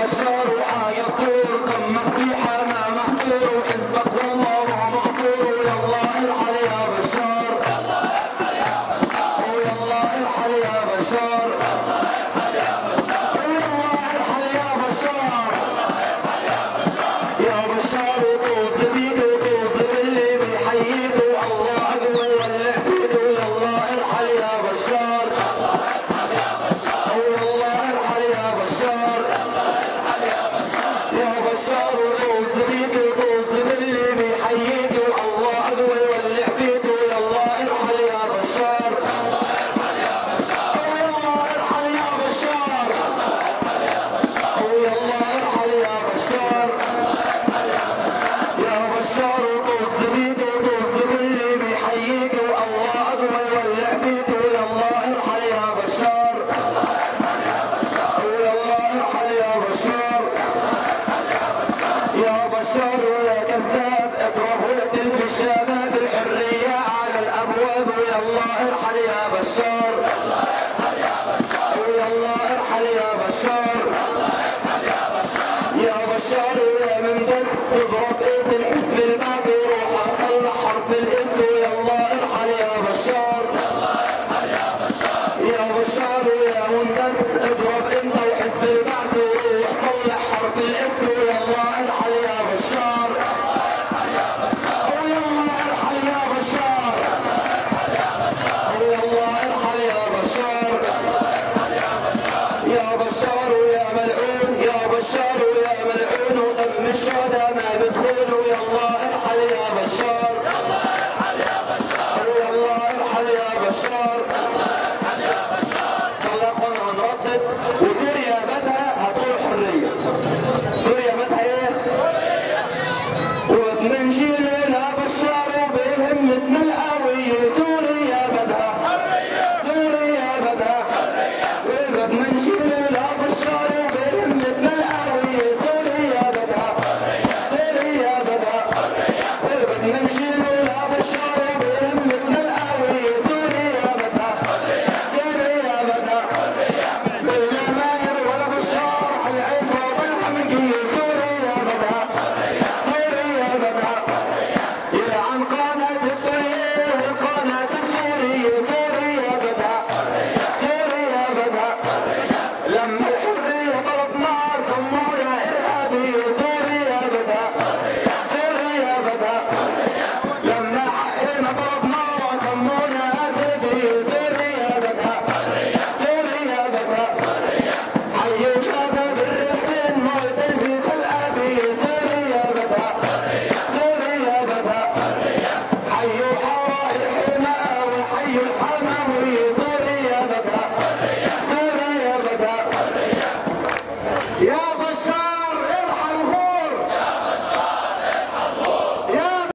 بشار وحايط طول دمك في حمام محفور وحزبك والله مغفور ويلا ارحل يا بشار ويلا ارحل يا بشار ويلا ارحل يا بشار يا بشار وطوز بيك وطوز باللي بيحييك والله اقوى يولع فيك ويلا ارحل يا بشار ويلا ارحل يا بشار يا بشار وطوز بيك وطوز باللي بيحييك والله اقوى يولع فيك ويلا ارحل يا بشار ويلا ارحل يا بشار ويلا ارحل يا بشار يا بشار وطوز بيك وطوز باللي بيحييك والله اقوى يولع فيك ويلا ارحل يا بشار ويلا ارحل يا بشار يا بشار ويا كذاب اضرب واقتل بالشباب الحرية على الابواب ويلا ارحل يا بشار ويلا ارحل يا بشار يا بشار ويا من بس اضرب ايد الحزب المعزي وروح اصلح حرف الاس ويلا ارحل يا بشار يا بشار ويا مندس اضرب انت وحزب البعث وروح صلح حرف الاس ويلا ارحل يا بشار ويلا ارحل يا بشار ويلا ارحل يا بشار يا بشار ويا ملعون يا بشار ويا ملعون ودم الشهداء ما بدخل ويلا ارحل يا بشار ويلا ارحل يا بشار خلينا قلنا نردد وسوريا بدها هتقول حريه سوريا بدها ايه؟ وبدنا نشيل لها بشار وبهمتنا القويه سوريا بدها سوريا بدها وبدنا نشيل لها بشار وبهمتنا القويه سوريا بدها سوريا بدها وبدنا نشيل لها بشار وبهمتنا القويه سوريا بدها سوريا بدها سوريا ماهر ولا بشار على العيسى والحمدية